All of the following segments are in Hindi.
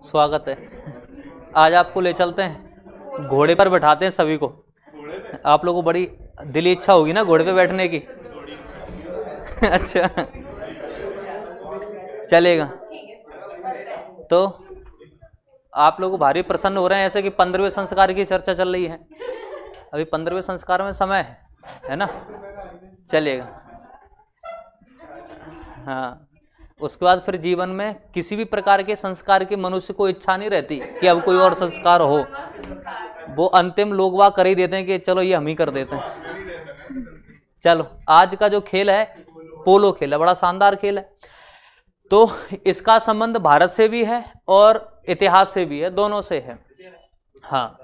स्वागत है। आज आपको ले चलते हैं, घोड़े पर बैठाते हैं सभी को। आप लोगों को बड़ी दिली इच्छा होगी ना घोड़े पे बैठने की। अच्छा, चलेगा। तो आप लोग भारी प्रसन्न हो रहे हैं, ऐसे कि 15वें संस्कार की चर्चा चल रही है। अभी 15वें संस्कार में समय है ना, चलेगा। हाँ, उसके बाद फिर जीवन में किसी भी प्रकार के संस्कार की मनुष्य को इच्छा नहीं रहती कि अब कोई और संस्कार हो। वो अंतिम लोग वाह कर ही देते हैं कि चलो ये हम ही कर देते हैं। चलो, आज का जो खेल है पोलो खेल है, बड़ा शानदार खेल है। तो इसका संबंध भारत से भी है और इतिहास से भी है, दोनों से है। हाँ,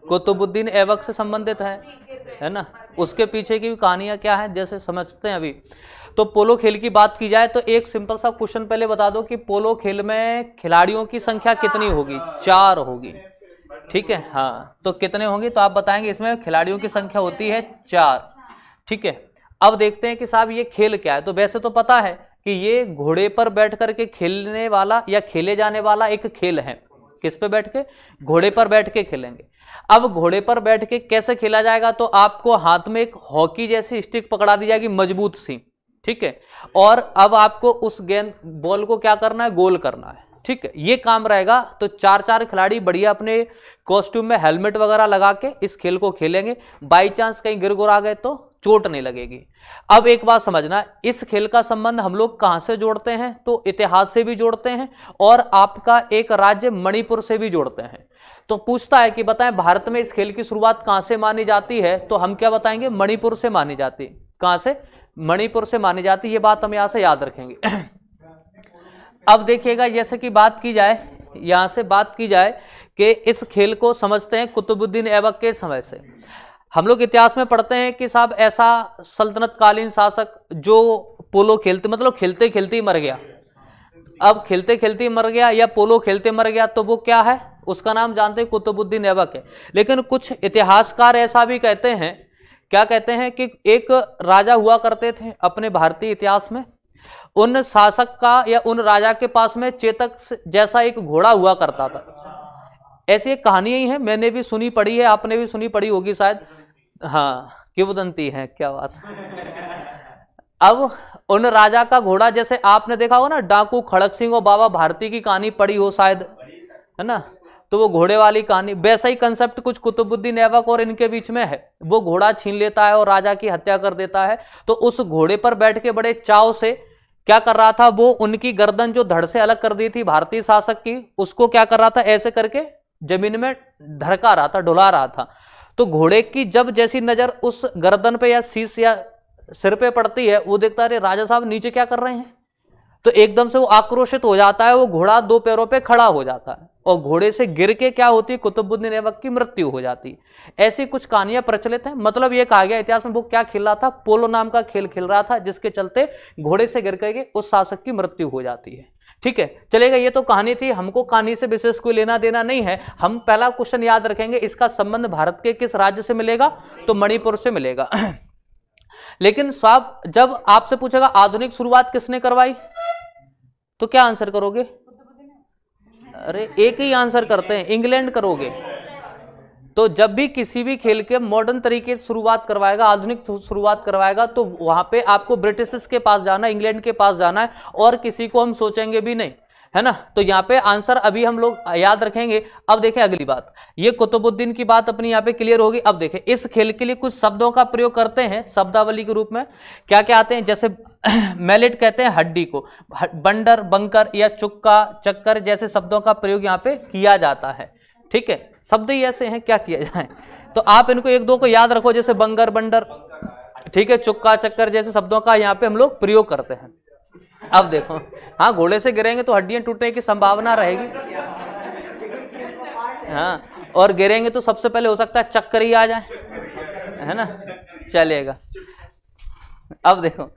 कुतुबुद्दीन ऐबक से संबंधित है ना। उसके पीछे की भी कहानियां क्या है जैसे समझते हैं अभी। तो पोलो खेल की बात की जाए तो एक सिंपल सा क्वेश्चन पहले बता दो कि पोलो खेल में खिलाड़ियों की संख्या कितनी होगी? 4 होगी, ठीक है। हाँ, तो कितने होंगे तो आप बताएंगे। इसमें खिलाड़ियों की संख्या होती है 4, ठीक है। अब देखते हैं कि साहब ये खेल क्या है। तो वैसे तो पता है कि ये घोड़े पर बैठ करके खेलने वाला या खेले जाने वाला एक खेल है। किस पे बैठ के? घोड़े पर बैठ के खेलेंगे। अब घोड़े पर बैठ के कैसे खेला जाएगा? तो आपको हाथ में एक हॉकी जैसी स्टिक पकड़ा दी जाएगी, मजबूत सी, ठीक है। और अब आपको उस गेंद बॉल को क्या करना है? गोल करना है, ठीक है। ये काम रहेगा। तो 4 खिलाड़ी बढ़िया अपने कॉस्ट्यूम में हेलमेट वगैरह लगा के इस खेल को खेलेंगे। बाई चांस कहीं गिर गुरा गए तो चोट नहीं लगेगी। अब एक बात समझना, इस खेल का संबंध हम लोग कहां से जोड़ते हैं? तो इतिहास से भी जोड़ते हैं और आपका एक राज्य मणिपुर से भी जोड़ते हैं। तो पूछता है कि बताएं भारत में इस खेल की शुरुआत कहां से मानी जाती है? तो हम क्या बताएंगे? मणिपुर से मानी जाती है। कहां से? मणिपुर से मानी जाती है। ये बात हम यहां से याद रखेंगे। अब देखिएगा, जैसे कि बात की जाए, यहां से बात की जाए कि इस खेल को समझते हैं कुतुबुद्दीन ऐबक के समय से। हम लोग इतिहास में पढ़ते हैं कि साहब ऐसा सल्तनत कालीन शासक जो पोलो खेलते, मतलब खेलते खेलते ही मर गया। अब खेलते खेलते ही मर गया या पोलो खेलते मर गया, तो वो क्या है? उसका नाम जानते हैं, कुतुबुद्दीन ऐबक है। लेकिन कुछ इतिहासकार ऐसा भी कहते हैं, क्या कहते हैं कि एक राजा हुआ करते थे अपने भारतीय इतिहास में। उन शासक का या उन राजा के पास में चेतक जैसा एक घोड़ा हुआ करता था। ऐसी एक कहानी ही है, मैंने भी सुनी पढ़ी है, आपने भी सुनी पढ़ी होगी शायद। हाँ, किंवदंती है, क्या बात। अब उन राजा का घोड़ा, जैसे आपने देखा होगा ना डाकू खड़क सिंह और बाबा भारती की कहानी पढ़ी हो शायद, है ना। तो वो घोड़े वाली कहानी, वैसा ही कंसेप्ट कुछ कुतुबुद्दीन ऐबक और इनके बीच में है। वो घोड़ा छीन लेता है और राजा की हत्या कर देता है। तो उस घोड़े पर बैठ के बड़े चाव से क्या कर रहा था? वो उनकी गर्दन जो धड़ से अलग कर दी थी भारतीय शासक की, उसको क्या कर रहा था? ऐसे करके जमीन में धड़का रहा था, डुला रहा था। तो घोड़े की जब जैसी नजर उस गर्दन पे या शीश या सिर पे पड़ती है, वो देखता है राजा साहब नीचे क्या कर रहे हैं। तो एकदम से वो आक्रोशित हो जाता है। वो घोड़ा 2 पैरों पे खड़ा हो जाता है और घोड़े से गिर के क्या होती है? कुतुबुद्दीन ऐबक की मृत्यु हो जाती है। ऐसी कुछ कहानियां प्रचलित हैं। मतलब ये कहा गया इतिहास में वो क्या खेल रहा था? पोलो नाम का खेल खेल रहा था, जिसके चलते घोड़े से गिर करके उस शासक की मृत्यु हो जाती है, ठीक है। चलेगा, ये तो कहानी थी। हमको कहानी से विशेष कोई लेना देना नहीं है। हम पहला क्वेश्चन याद रखेंगे, इसका संबंध भारत के किस राज्य से मिलेगा? तो मणिपुर से मिलेगा। लेकिन साहब जब आपसे पूछेगा आधुनिक शुरुआत किसने करवाई, तो क्या आंसर करोगे? अरे एक ही आंसर करते हैं, इंग्लैंड करोगे। तो जब भी किसी भी खेल के मॉडर्न तरीके से शुरुआत करवाएगा, आधुनिक शुरुआत करवाएगा, तो वहां पे आपको ब्रिटिश के पास जाना है, इंग्लैंड के पास जाना है, और किसी को हम सोचेंगे भी नहीं, है ना। तो यहाँ पे आंसर अभी हम लोग याद रखेंगे। अब देखें अगली बात, ये कुतुबुद्दीन की बात अपनी यहाँ पे क्लियर होगी। अब देखें, इस खेल के लिए कुछ शब्दों का प्रयोग करते हैं शब्दावली के रूप में। क्या क्या आते हैं? जैसे मैलेट कहते हैं हड्डी को, बंडर, बंकर या चुक्का, चक्कर जैसे शब्दों का प्रयोग यहाँ पे किया जाता है, ठीक है। शब्द ही ऐसे हैं, क्या किया जाए। तो आप इनको 1-2 को याद रखो, जैसे बंगर, बंडर, ठीक है, चुक्का, चक्कर जैसे शब्दों का यहाँ पे हम लोग प्रयोग करते हैं। अब देखो, हाँ, घोड़े से गिरेंगे तो हड्डियां टूटने की संभावना रहेगी, हाँ, और गिरेंगे तो सबसे पहले हो सकता है चक्कर ही आ जाए, है ना। चलेगा। अब देखो,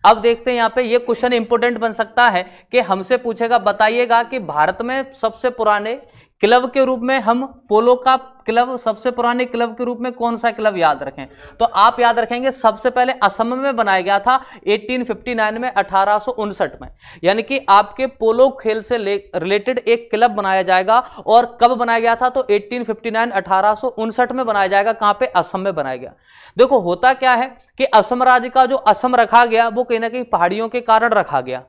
अब देखते हैं यहाँ पे ये क्वेश्चन इंपोर्टेंट बन सकता है कि हमसे पूछेगा बताइएगा कि भारत में सबसे पुराने क्लब के रूप में हम पोलो का क्लब, सबसे पुराने क्लब के रूप में कौन सा क्लब याद रखें? तो आप याद रखेंगे सबसे पहले असम में बनाया गया था 1859 में, 1859 में। यानी कि आपके पोलो खेल से रिलेटेड एक क्लब बनाया जाएगा। और कब बनाया गया था? तो 1859 1859 में बनाया जाएगा। कहां पे? असम में बनाया गया। देखो होता क्या है कि असम राज्य का जो असम रखा गया वो कहीं ना कहीं पहाड़ियों के कारण रखा गया।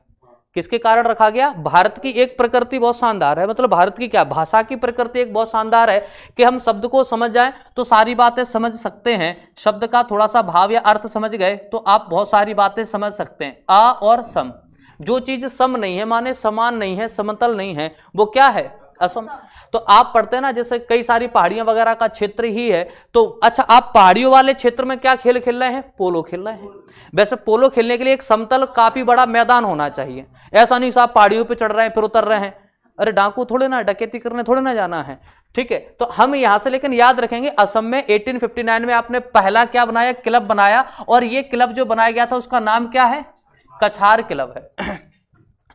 किसके कारण रखा गया? भारत की एक प्रकृति बहुत शानदार है, मतलब भारत की क्या, भाषा की प्रकृति एक बहुत शानदार है कि हम शब्द को समझ जाएं तो सारी बातें समझ सकते हैं। शब्द का थोड़ा सा भाव या अर्थ समझ गए तो आप बहुत सारी बातें समझ सकते हैं। आ और सम, जो चीज सम नहीं है माने समान नहीं है, समतल नहीं है, वो क्या है? असम। तो आप पढ़ते हैं ना, जैसे कई सारी पहाड़ियां वगैरह का क्षेत्र ही है, तो अच्छा आप पहाड़ियों वाले क्षेत्र में क्या खेल खेल रहे हैं? पोलो खेल रहे हैं। वैसे पोलो खेलने के लिए एक समतल काफी बड़ा मैदान होना चाहिए। ऐसा नहीं साहब पहाड़ियों पे चढ़ रहे हैं फिर उतर रहे हैं, अरे डाकू थोड़े ना, डकैती करने थोड़े ना जाना है। ठीक है, तो हम यहां से लेकिन याद रखेंगे असम में 1859 में आपने पहला क्या बनाया? क्लब बनाया। और ये क्लब जो बनाया गया था उसका नाम क्या है? कछार क्लब है।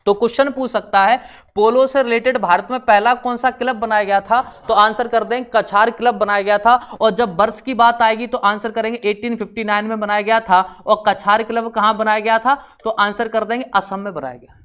तो क्वेश्चन पूछ सकता है पोलो से रिलेटेड भारत में पहला कौन सा क्लब बनाया गया था? तो आंसर कर दें कछार क्लब बनाया गया था। और जब वर्ष की बात आएगी तो आंसर करेंगे 1859 में बनाया गया था। और कछार क्लब कहां बनाया गया था? तो आंसर कर देंगे असम में बनाया गया।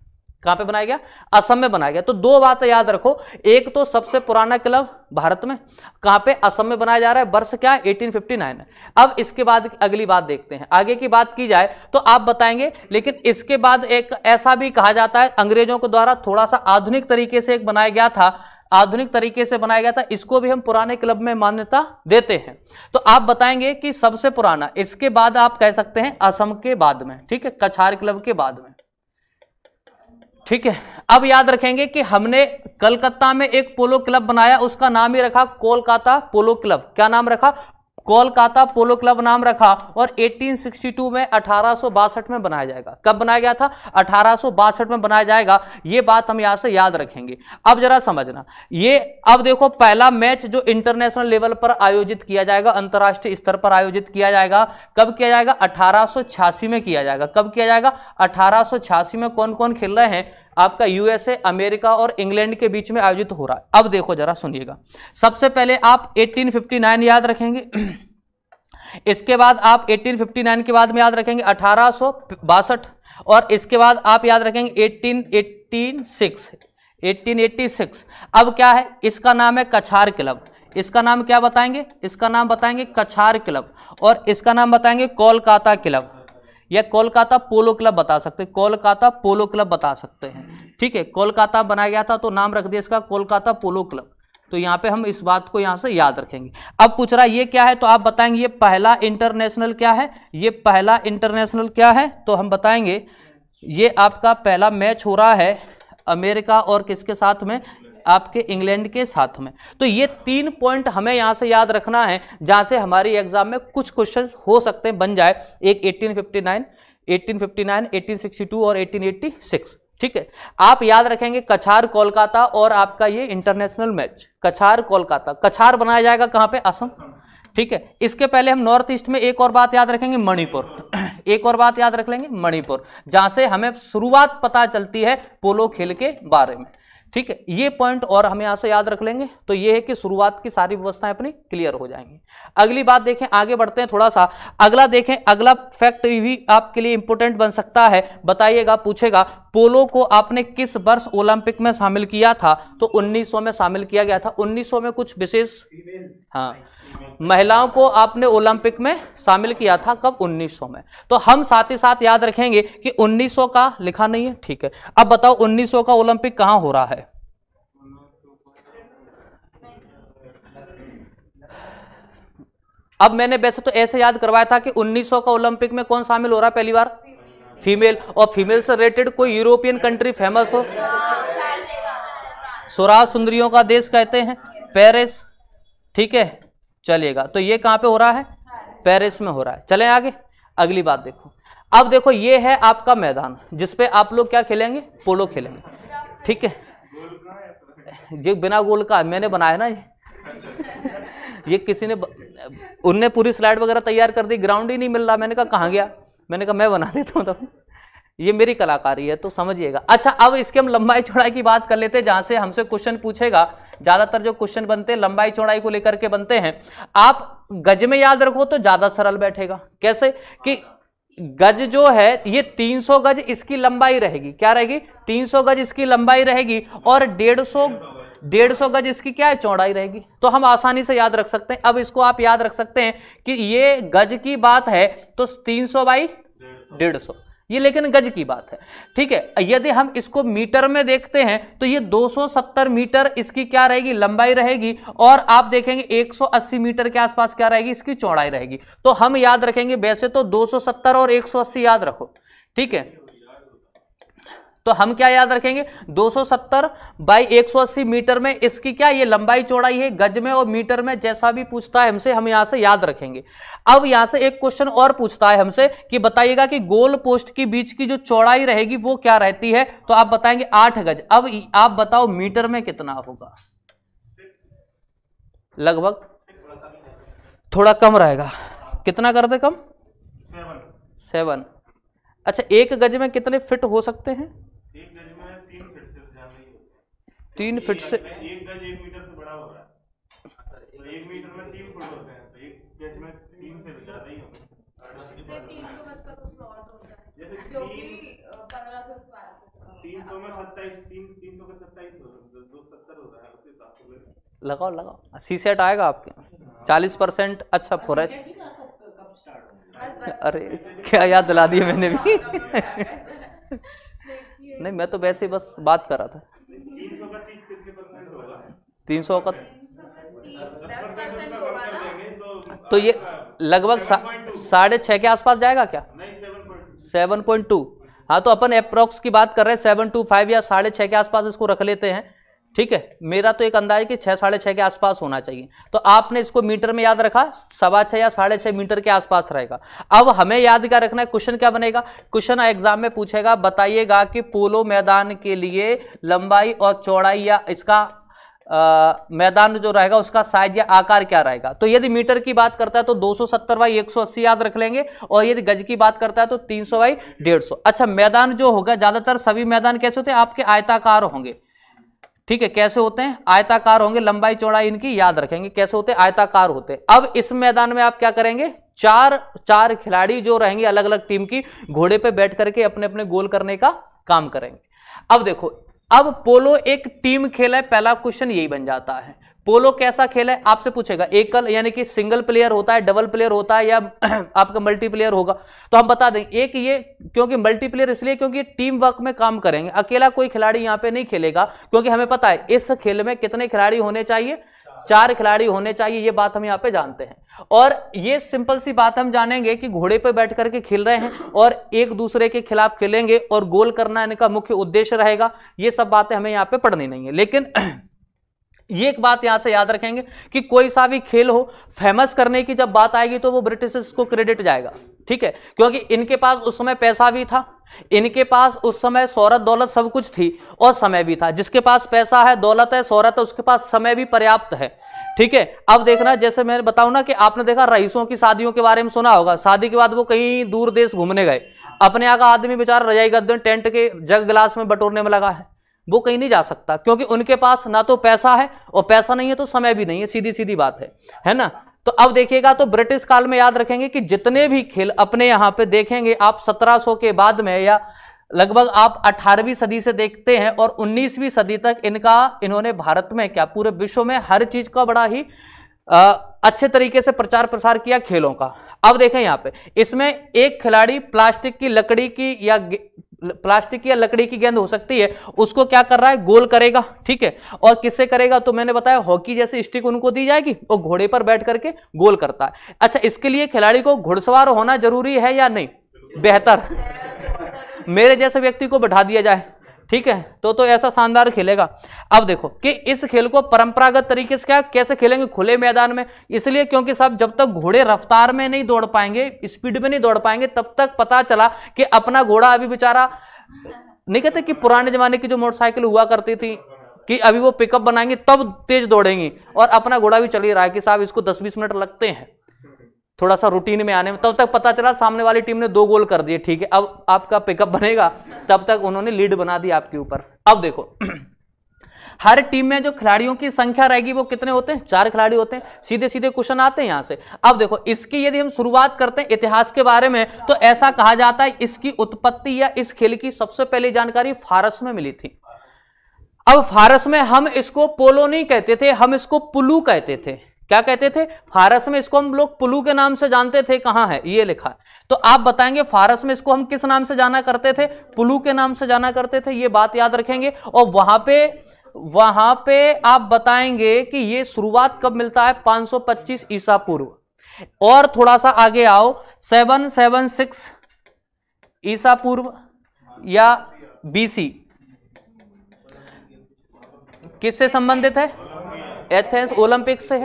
कहां पे बनाया गया? असम में बनाया गया। तो दो बातें याद रखो, एक तो सबसे पुराना क्लब भारत में कहां पे? असम में बनाया जा रहा है। वर्ष क्या है? 1859। अब इसके बाद अगली बात देखते हैं। आगे की बात की जाए तो आप बताएंगे, लेकिन इसके बाद एक ऐसा भी कहा जाता है अंग्रेजों के द्वारा थोड़ा सा आधुनिक तरीके से एक बनाया गया था, आधुनिक तरीके से बनाया गया था, इसको भी हम पुराने क्लब में मान्यता देते हैं। तो आप बताएंगे कि सबसे पुराना, इसके बाद आप कह सकते हैं असम के बाद में, ठीक है, कछार क्लब के बाद में। ठीक है, अब याद रखेंगे कि हमने कलकत्ता में एक पोलो क्लब बनाया, उसका नाम ही रखा कोलकाता पोलो क्लब। क्या नाम रखा? कोलकाता पोलो क्लब नाम रखा। और 1862 में 1862 में बनाया जाएगा। कब बनाया गया था? 1862 में बनाया जाएगा। ये बात हम यहां से याद रखेंगे। अब जरा समझना, ये अब देखो पहला मैच जो इंटरनेशनल लेवल पर आयोजित किया जाएगा, अंतरराष्ट्रीय स्तर पर आयोजित किया जाएगा, कब किया जाएगा? 1886 में किया जाएगा। कब किया जाएगा? 1886 में। कौन कौन खेल रहे हैं? आपका यूएसए, अमेरिका और इंग्लैंड के बीच में आयोजित हो रहा है। अब देखो जरा सुनिएगा, सबसे पहले आप 1859 याद रखेंगे। इसके बाद आप 1859 के बाद में याद रखेंगे 1862। और इसके बाद आप याद रखेंगे 1886। अब क्या है? इसका नाम है कछार क्लब। इसका नाम क्या बताएंगे? इसका नाम बताएंगे कछार क्लब। और इसका नाम बताएंगे कोलकाता क्लब, या कोलकाता पोलो क्लब बता सकते हैं, कोलकाता पोलो क्लब बता सकते हैं। ठीक है, कोलकाता बनाया गया था तो नाम रख दिया इसका कोलकाता पोलो क्लब। तो यहां पे हम इस बात को यहां से याद रखेंगे। अब पूछ रहा है ये क्या है, तो आप बताएंगे ये पहला इंटरनेशनल क्या है? ये पहला इंटरनेशनल क्या है? तो हम बताएंगे ये आपका पहला मैच हो रहा है अमेरिका और किसके साथ में? आपके इंग्लैंड के साथ में। तो ये 3 पॉइंट हमें यहां से याद रखना है, जहां से हमारी एग्जाम में कुछ क्वेश्चंस हो सकते हैं बन जाए। एक 1859, 1862 और 1886। ठीक है, आप याद रखेंगे कछार कोलकाता और आपका ये इंटरनेशनल मैच कछार कोलकाता। कछार बनाया जाएगा कहां पे? असम। ठीक है, इसके पहले हम नॉर्थ ईस्ट में एक और बात याद रखेंगे, मणिपुर। एक और बात याद रख लेंगे, मणिपुर, जहां से हमें शुरुआत पता चलती है पोलो खेल के बारे में। ठीक है, ये पॉइंट और हम यहां से याद रख लेंगे। तो ये है कि शुरुआत की सारी व्यवस्थाएं अपनी क्लियर हो जाएंगी। अगली बात देखें, आगे बढ़ते हैं थोड़ा सा। अगला देखें, अगला फैक्ट भी आपके लिए इंपोर्टेंट बन सकता है। बताइएगा, पूछेगा पोलो को आपने किस वर्ष ओलंपिक में शामिल किया था? तो 1900 में शामिल किया गया था। 1900 में कुछ विशेष, हाँ, महिलाओं को आपने ओलंपिक में शामिल किया था। कब? 1900 में। तो हम साथ ही साथ याद रखेंगे कि 1900 का लिखा नहीं है। ठीक है, अब बताओ 1900 का ओलंपिक कहां हो रहा है? अब मैंने वैसे तो ऐसे याद करवाया था कि 1900 का ओलंपिक में कौन शामिल हो रहा है पहली बार? फीमेल। और फीमेल से रिलेटेड कोई यूरोपियन कंट्री फेमस हो? स्वराज सुंदरियों का देश कहते हैं पेरिस। ठीक है, चलिएगा, तो ये कहां पे हो रहा है? पेरिस में हो रहा है। चलें आगे, अगली बात देखो। अब देखो ये है आपका मैदान जिसपे आप लोग क्या खेलेंगे? पोलो खेलेंगे। ठीक है, ये बिना गोल का मैंने बनाया ना, ये किसी ने, उनने पूरी स्लाइड वगैरह तैयार कर दी, ग्राउंड ही नहीं मिल रहा। मैंने कहा कहाँ गया? मैंने कहा मैं बना देता हूँ। तब ये मेरी कलाकारी है, तो समझिएगा। अच्छा, अब इसके हम लंबाई चौड़ाई की बात कर लेते हैं, जहां से हमसे क्वेश्चन पूछेगा ज्यादातर जो क्वेश्चन बनते हैं लंबाई चौड़ाई को लेकर के बनते हैं, आप गज में याद रखो तो ज्यादा सरल बैठेगा। कैसे कि गज जो है ये 300 गज इसकी लंबाई रहेगी, क्या रहेगी, 300 गज इसकी लंबाई रहेगी, और 150 गज इसकी क्या है, चौड़ाई रहेगी। तो हम आसानी से याद रख सकते हैं। अब इसको आप याद रख सकते हैं कि ये गज की बात है तो 300 बाई 150, ये लेकिन गज की बात है, ठीक है। यदि हम इसको मीटर में देखते हैं तो ये 270 मीटर इसकी क्या रहेगी, लंबाई रहेगी, और आप देखेंगे 180 मीटर के आसपास क्या रहेगी, इसकी चौड़ाई रहेगी। तो हम याद रखेंगे वैसे तो 270 और 180 याद रखो, ठीक है। तो हम क्या याद रखेंगे, 270 बाई 180 मीटर में इसकी क्या ये लंबाई चौड़ाई है, गज में और मीटर में जैसा भी पूछता है हमसे हम यहां से याद रखेंगे। अब यहां से एक क्वेश्चन और पूछता है हमसे कि बताइएगा कि गोल पोस्ट के बीच की जो चौड़ाई रहेगी वो क्या रहती है, तो आप बताएंगे 8 गज। अब आप बताओ मीटर में कितना होगा, लगभग थोड़ा कम रहेगा, कितना कर दे कम, 7। अच्छा, एक गज में कितने फिट हो सकते हैं, 3 फीट से, एक गज 1 मीटर से बड़ा हो रहा है, तो 1 मीटर में 3 फुट होते हैं, तो एक गज में 3 से ज्यादा ही होगा। 300 गज का तो प्लॉट होता है जो कि 1500 स्क्वायर फुट, 300 में 27, 300 का 27 270 होता है, उस हिसाब से लगाओ सीसेट आएगा आपके 40%। अच्छा फॉरेस्ट, अरे क्या याद दिला दी मैंने भी नहीं, मैं तो वैसे बस बात कर रहा था। 300 का 30 कितने परसेंट होगा, 300 का 10% होगा ना, तो ये लगभग 6.5 के आसपास जाएगा क्या, नहीं 7.2। हाँ, तो अपन अप्रोक्स की बात कर रहे हैं, 725 या 6.5 के आसपास इसको रख लेते हैं, ठीक है। मेरा तो एक अंदाज है कि 6 साढ़े 6 के आसपास होना चाहिए। तो आपने इसको मीटर में याद रखा, 6.25 या 6.5 मीटर के आसपास रहेगा। अब हमें याद क्या रखना है, क्वेश्चन क्या बनेगा, क्वेश्चन एग्जाम में पूछेगा बताइएगा कि पोलो मैदान के लिए लंबाई और चौड़ाई या इसका मैदान जो रहेगा उसका साइज या आकार क्या रहेगा। तो यदि मीटर की बात करता है तो 270 बाई 180 याद रख लेंगे, और यदि गज की बात करता है तो 300 बाई 150। अच्छा, मैदान जो होगा ज्यादातर सभी मैदान कैसे होते हैं, आपके आयताकार होंगे, ठीक है। कैसे होते हैं, आयताकार होंगे, लंबाई चौड़ाई इनकी याद रखेंगे कैसे होते हैं, आयताकार होते हैं। अब इस मैदान में आप क्या करेंगे, चार खिलाड़ी जो रहेंगे अलग अलग टीम की, घोड़े पे बैठ करके अपने अपने गोल करने का काम करेंगे। अब देखो, अब पोलो एक टीम खेल है, पहला क्वेश्चन यही बन जाता है। पोलो कैसा खेल है आपसे पूछेगा, एकल यानी कि सिंगल प्लेयर होता है, डबल प्लेयर होता है, या आपका मल्टीप्लेयर होगा। तो हम बता दें, एक ये क्योंकि मल्टीप्लेयर इसलिए क्योंकि टीम वर्क में काम करेंगे, अकेला कोई खिलाड़ी यहां पे नहीं खेलेगा, क्योंकि हमें पता है इस खेल में कितने खिलाड़ी होने चाहिए, 4 खिलाड़ी होने चाहिए, ये बात हम यहाँ पे जानते हैं। और ये सिंपल सी बात हम जानेंगे कि घोड़े पे बैठ करके खेल रहे हैं और एक दूसरे के खिलाफ खेलेंगे और गोल करना इनका मुख्य उद्देश्य रहेगा। ये सब बातें हमें यहाँ पे पढ़नी नहीं है, लेकिन ये एक बात यहां से याद रखेंगे कि कोई सा भी खेल हो, फेमस करने की जब बात आएगी तो वो ब्रिटिश को क्रेडिट जाएगा, ठीक है। क्योंकि इनके पास उस समय पैसा भी था, इनके पास उस समय शोहरत दौलत सब कुछ थी और समय भी था। जिसके पास पैसा है, दौलत है, शोहरत है, उसके पास समय भी पर्याप्त है, ठीक है। अब देखना, जैसे मैं बताऊं ना कि आपने देखा रईसों की शादियों के बारे में सुना होगा, शादी के बाद वो कहीं दूर देश घूमने गए, अपने यहाँ का आदमी बेचारा रजाई गद्दे टेंट के जग गिलास में बटोरने में लगा है, वो कहीं नहीं जा सकता, क्योंकि उनके पास ना तो पैसा है और पैसा नहीं है तो समय भी नहीं है, सीधी सीधी बात है ना। तो अब देखिएगा, तो ब्रिटिश काल में याद रखेंगे कि जितने भी खेल अपने यहां पे देखेंगे आप 1700 के बाद में, या लगभग आप 18वीं सदी से देखते हैं और 19वीं सदी तक इन्होंने भारत में क्या पूरे विश्व में हर चीज का बड़ा ही अच्छे तरीके से प्रचार प्रसार किया खेलों का। अब देखें यहां पे, इसमें एक खिलाड़ी प्लास्टिक की या लकड़ी की गेंद हो सकती है, उसको क्या कर रहा है, गोल करेगा, ठीक है। और किससे करेगा, तो मैंने बताया हॉकी जैसी स्टिक उनको दी जाएगी और घोड़े पर बैठ करके गोल करता है। अच्छा, इसके लिए खिलाड़ी को घुड़सवार होना जरूरी है या नहीं, बेहतर मेरे जैसे व्यक्ति को बैठा दिया जाए, ठीक है, तो ऐसा शानदार खेलेगा। अब देखो कि इस खेल को परंपरागत तरीके से कैसे खेलेंगे, खुले मैदान में, इसलिए क्योंकि साहब जब तक घोड़े रफ्तार में नहीं दौड़ पाएंगे, स्पीड में नहीं दौड़ पाएंगे, तब तक पता चला कि अपना घोड़ा अभी बेचारा, नहीं कहते कि पुराने जमाने की जो मोटरसाइकिल हुआ करती थी कि अभी वो पिकअप बनाएंगे तब तेज दौड़ेंगी, और अपना घोड़ा भी चल ही रहा है कि साहब इसको 10-20 मिनट लगते हैं थोड़ा सा रूटीन में आने में, तब तक पता चला सामने वाली टीम ने 2 गोल कर दिए, ठीक है, अब आपका पिकअप बनेगा, तब तक उन्होंने लीड बना दी आपके ऊपर। अब देखो हर टीम में जो खिलाड़ियों की संख्या रहेगी वो कितने होते हैं? 4 खिलाड़ी होते हैं। सीधे सीधे क्वेश्चन आते हैं यहां से। अब देखो इसकी यदि हम शुरुआत करते हैं इतिहास के बारे में, तो ऐसा कहा जाता है इसकी उत्पत्ति या इस खेल की सबसे पहली जानकारी फारस में मिली थी। अब फारस में हम इसको पोलो नहीं कहते थे, हम इसको पुलू कहते थे। क्या कहते थे? फारस में इसको हम लोग पुलू के नाम से जानते थे। कहां है ये लिखा है, तो आप बताएंगे फारस में इसको हम किस नाम से जाना करते थे? पुलू के नाम से जाना करते थे। ये बात याद रखेंगे। और वहां पे आप बताएंगे कि ये शुरुआत कब मिलता है? 525 ईसा पूर्व। और थोड़ा सा आगे आओ, 776 ईसा पूर्व या बीसी किससे संबंधित है? एथेंस ओलंपिक से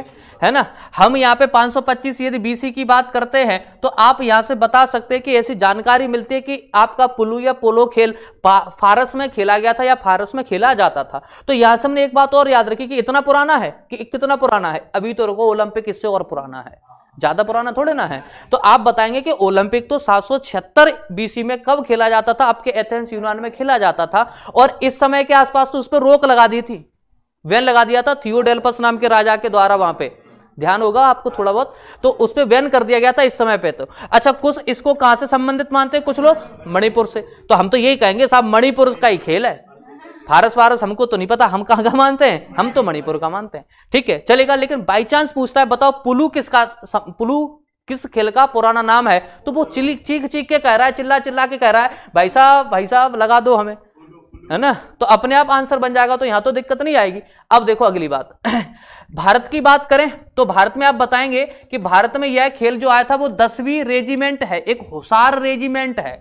है ना। हम यहाँ पे 525 यदि बीसी की बात करते हैं तो आप यहां से बता सकते हैं कि ऐसी जानकारी मिलती है कि आपका पुलू या पोलो खेल फारस में खेला गया था या फारस में खेला जाता था। तो यहां से हमने एक बात और याद रखी कि इतना पुराना है कि कितना पुराना है? अभी तो रुको, ओलंपिक इससे और पुराना है, ज्यादा पुराना थोड़े ना है। तो आप बताएंगे कि ओलंपिक तो 776 बीसी में कब खेला जाता था? आपके एथेंस यूनान में खेला जाता था। और इस समय के आसपास तो उस पर रोक लगा दी थी, बैन लगा दिया था थियोडेल्पस नाम के राजा के द्वारा। वहां पे ध्यान होगा आपको थोड़ा बहुत, तो उस पर बैन कर दिया गया था इस समय पे। तो अच्छा, कुछ इसको कहां से संबंधित मानते हैं कुछ लोग? मणिपुर से। तो हम तो यही कहेंगे साहब मणिपुर का ही खेल है, फारस हमको तो नहीं पता, हम कहां का मानते हैं? हम तो मणिपुर का मानते हैं। ठीक है, चलेगा। लेकिन बाई चांस पूछता है बताओ पुलू किस खेल का पुराना नाम है? तो वो चीख के कह रहा है, चिल्ला चिल्ला के कह रहा है भाई साहब लगा दो हमें, है ना। तो अपने आप आंसर बन जाएगा, तो यहां तो दिक्कत नहीं आएगी। अब देखो अगली बात भारत की बात करें तो भारत में आप बताएंगे कि भारत में यह खेल जो आया था वो 10वीं रेजिमेंट है, एक हुसार रेजिमेंट है।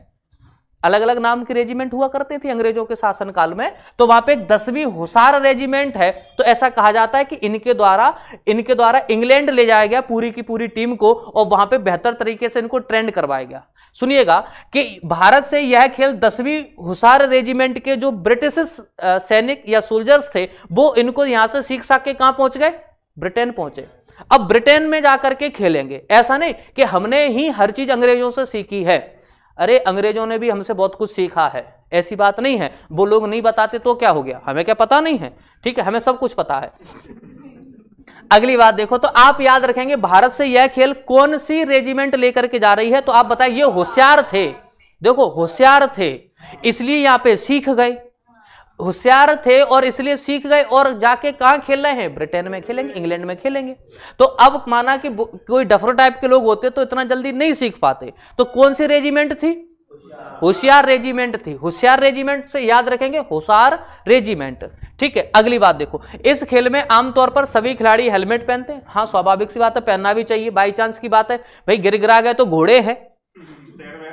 अलग अलग नाम की रेजिमेंट हुआ करते थे अंग्रेजों के शासनकाल में, तो वहां पे एक 10वीं हुसार रेजिमेंट है। तो ऐसा कहा जाता है कि इनके द्वारा इंग्लैंड ले जाया गया पूरी की पूरी टीम को, और वहां पे बेहतर तरीके से इनको ट्रेंड करवाया गया। सुनिएगा कि भारत से यह खेल 10वीं हुसार रेजिमेंट के जो ब्रिटिश सैनिक या सोल्जर्स थे वो इनको यहां से सीख के कहां पहुंच गए? ब्रिटेन पहुंचे। अब ब्रिटेन में जाकर के खेलेंगे। ऐसा नहीं कि हमने ही हर चीज अंग्रेजों से सीखी है, अरे अंग्रेजों ने भी हमसे बहुत कुछ सीखा है, ऐसी बात नहीं है। वो लोग नहीं बताते तो क्या हो गया, हमें क्या पता नहीं है? ठीक है, हमें सब कुछ पता है। अगली बात देखो, तो आप याद रखेंगे भारत से यह खेल कौन सी रेजिमेंट लेकर के जा रही है? तो आप बताइए, ये होशियार थे। देखो होशियार थे इसलिए यहां पे सीख गए, होशियार थे और इसलिए सीख गए, और जाके कहां खेल रहे हैं? ब्रिटेन में खेलेंगे, इंग्लैंड में खेलेंगे। तो अब माना कि कोई डफर टाइप के लोग होते तो इतना जल्दी नहीं सीख पाते। तो कौन सी रेजिमेंट थी? होशियार रेजिमेंट थी। होशियार रेजिमेंट से याद रखेंगे होशियार रेजिमेंट। ठीक है, अगली बात देखो, इस खेल में आमतौर पर सभी खिलाड़ी हेलमेट पहनते हैं। हाँ, स्वाभाविक सी बात है, पहनना भी चाहिए। बाई चांस की बात है भाई, गिर गिरा गए तो घोड़े हैं,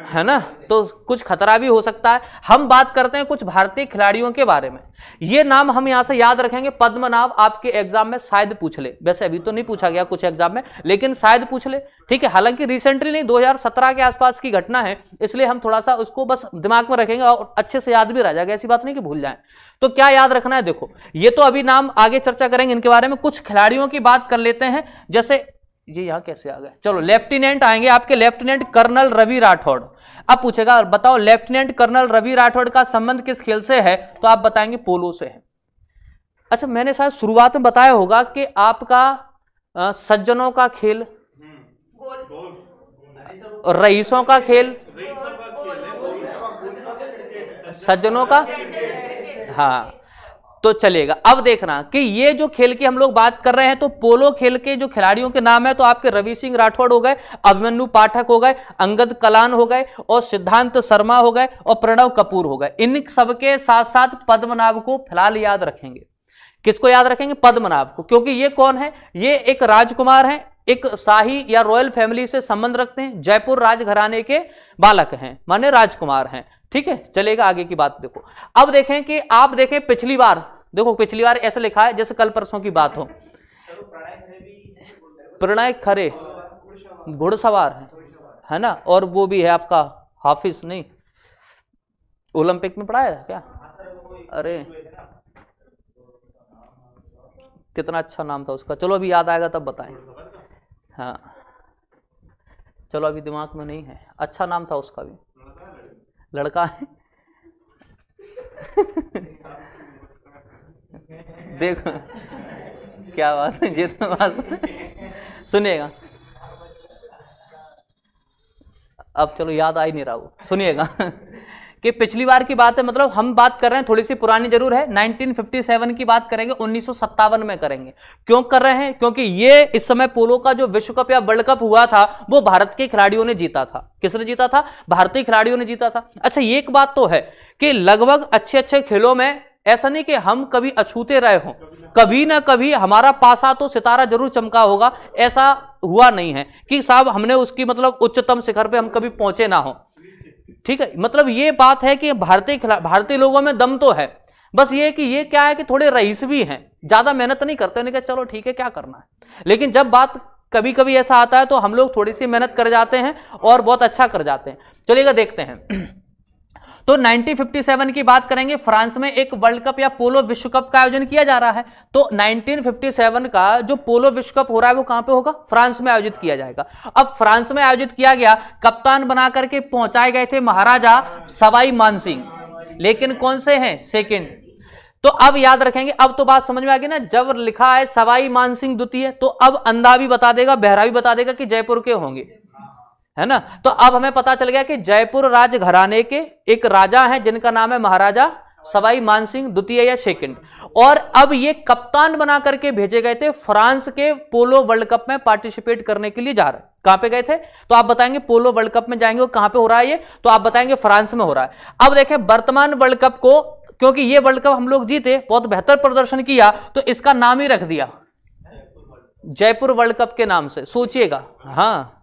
है ना, तो कुछ खतरा भी हो सकता है। हम बात करते हैं कुछ भारतीय खिलाड़ियों के बारे में। ये नाम हम यहां से याद रखेंगे। पद्मनाभ आपके एग्जाम में शायद पूछ ले, वैसे अभी तो नहीं पूछा गया कुछ एग्जाम में, लेकिन शायद पूछ ले। ठीक है, हालांकि रिसेंटली नहीं, 2017 के आसपास की घटना है, इसलिए हम थोड़ा सा उसको बस दिमाग में रखेंगे और अच्छे से याद भी रह जाएगा, ऐसी बात नहीं कि भूल जाए। तो क्या याद रखना है? देखो ये तो अभी नाम आगे चर्चा करेंगे इनके बारे में। कुछ खिलाड़ियों की बात कर लेते हैं, जैसे ये यहां कैसे आ गए? चलो लेफ्टिनेंट आएंगे आपके, लेफ्टिनेंट कर्नल रवि राठौड़। अब पूछेगा बताओ लेफ्टिनेंट कर्नल रवि राठौड़ का संबंध किस खेल से है? तो आप बताएंगे पोलो से है। अच्छा, मैंने शायद शुरुआत में बताया होगा कि आपका सज्जनों का खेल, रईसों का खेल, सज्जनों का, हाँ तो चलेगा। अब देखना कि ये जो खेल की हम लोग बात कर रहे हैं, तो पोलो खेल के जो खिलाड़ियों के नाम है तो आपके रवि सिंह राठौड़ हो गए, अभिमन्यु पाठक हो गए, अंगद कलान हो गए, और सिद्धांत शर्मा हो गए, और प्रणव कपूर हो गए। इन सबके साथ साथ पद्मनाभ को फिलहाल याद रखेंगे। किसको याद रखेंगे? पद्मनाभ को, क्योंकि ये कौन है? ये एक राजकुमार है, एक शाही या रॉयल फैमिली से संबंध रखते हैं, जयपुर राजघराने के बालक हैं, माने राजकुमार हैं। ठीक है, चलेगा। आगे की बात देखो। अब देखें कि आप देखें पिछली बार, देखो पिछली बार ऐसे लिखा है जैसे कल परसों की बात हो। प्रणय खरे घुड़सवार है ना, और वो भी है आपका हाफिज, नहीं ओलंपिक में पढ़ाया क्या? अरे कितना अच्छा नाम था उसका, चलो अभी याद आएगा तब बताएं। हाँ चलो अभी दिमाग में नहीं है, अच्छा नाम था उसका भी, लड़का है देखो क्या बात है, ये तो बात सुनिएगा, अब चलो याद आ ही नहीं रहा वो, सुनिएगा कि पिछली बार की बात है, मतलब हम बात कर रहे हैं थोड़ी सी पुरानी जरूर है, 1957 की बात करेंगे, 1957 में करेंगे। क्यों कर रहे हैं? क्योंकि ये इस समय पोलो का जो विश्व कप या वर्ल्ड कप हुआ था वो भारत के खिलाड़ियों ने जीता था। किसने जीता था? भारतीय खिलाड़ियों ने जीता था। अच्छा, ये एक बात तो है कि लगभग अच्छे अच्छे खेलों में ऐसा नहीं कि हम कभी अछूते रहे हों, कभी ना कभी हमारा पासा तो सितारा जरूर चमका होगा, ऐसा हुआ नहीं है कि साहब हमने उसकी मतलब उच्चतम शिखर पे हम कभी पहुंचे ना हो। ठीक है, मतलब ये बात है कि भारतीय लोगों में दम तो है, बस ये कि ये क्या है कि थोड़े रईस भी हैं, ज्यादा मेहनत नहीं करते, उन्हें कहा चलो ठीक है क्या करना है, लेकिन जब बात कभी कभी ऐसा आता है तो हम लोग थोड़ी सी मेहनत कर जाते हैं और बहुत अच्छा कर जाते हैं। चलिएगा देखते हैं। तो 1957 की बात करेंगे, फ्रांस में एक वर्ल्ड कप या पोलो विश्व कप का आयोजन किया जा रहा है। तो 1957 का जो पोलो विश्व कप हो रहा है वो कहां पे होगा? फ्रांस में आयोजित किया जाएगा। अब फ्रांस में आयोजित किया गया, कप्तान बना करके पहुंचाए गए थे महाराजा सवाई मानसिंह, लेकिन कौन से हैं? सेकंड। तो अब याद रखेंगे, अब तो बात समझ में आ गई ना, जब लिखा है सवाई मानसिंह द्वितीय तो अब अंधा भी बता देगा, बहरा भी बता देगा कि जयपुर के होंगे, है ना। तो अब हमें पता चल गया कि जयपुर राज घराने के एक राजा हैं जिनका नाम है महाराजा सवाई मानसिंह द्वितीय या सेकंड, और अब ये कप्तान बना करके भेजे गए थे फ्रांस के पोलो वर्ल्ड कप में पार्टिसिपेट करने के लिए जा रहे हैं। कहां पे गए थे? तो आप बताएंगे पोलो वर्ल्ड कप में जाएंगे, कहां पे हो रहा है ये? तो आप बताएंगे फ्रांस में हो रहा है। अब देखें वर्तमान वर्ल्ड कप को, क्योंकि ये वर्ल्ड कप हम लोग जीते, बहुत बेहतर प्रदर्शन किया, तो इसका नाम ही रख दिया जयपुर वर्ल्ड कप के नाम से। सोचिएगा, हाँ,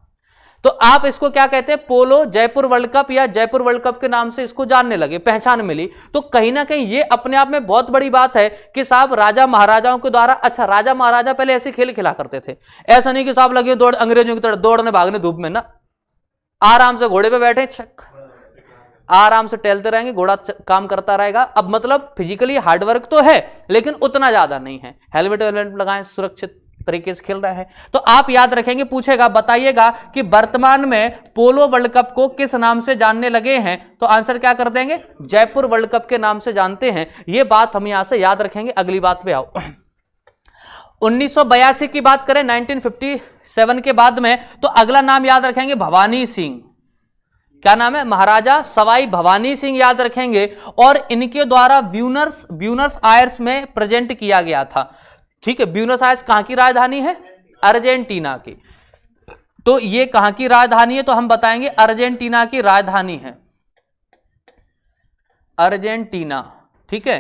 तो आप इसको क्या कहते हैं? पोलो जयपुर वर्ल्ड कप या जयपुर वर्ल्ड कप के नाम से इसको जानने लगे, पहचान मिली। तो कहीं ना कहीं ये अपने आप में बहुत बड़ी बात है कि साहब राजा महाराजाओं के द्वारा, अच्छा राजा महाराजा पहले ऐसे खेल खिला करते थे, ऐसा नहीं कि साहब लगे दौड़ अंग्रेजों की तरह दौड़ने भागने धूप में, ना, आराम से घोड़े पे बैठे, चक आराम से टहलते रहेंगे, घोड़ा काम करता रहेगा। अब मतलब फिजिकली हार्डवर्क तो है लेकिन उतना ज्यादा नहीं है। हेलमेट वेलमेट लगाएं, सुरक्षित तरीके से खेल रहे हैं। तो आप याद रखेंगे, पूछेगा बताइएगा कि वर्तमान में पोलो वर्ल्ड कप को किस नाम से जानने लगे हैं, तो आंसर क्या कर देंगे? जयपुर वर्ल्ड कप के नाम से जानते हैं। ये बात हम यहां से याद रखेंगे। अगली बात पे आओ। 1982 की बात करें, 1957 के बाद में, तो अगला नाम याद रखेंगे भवानी सिंह। क्या नाम है? महाराजा सवाई भवानी सिंह याद रखेंगे, और इनके द्वारा ब्यूनस आयर्स में प्रेजेंट किया गया था। ठीक है, ब्यूनस आयर्स कहां की राजधानी है? अर्जेंटीना की। तो ये कहां की राजधानी है? तो हम बताएंगे अर्जेंटीना की राजधानी है, अर्जेंटीना। ठीक है,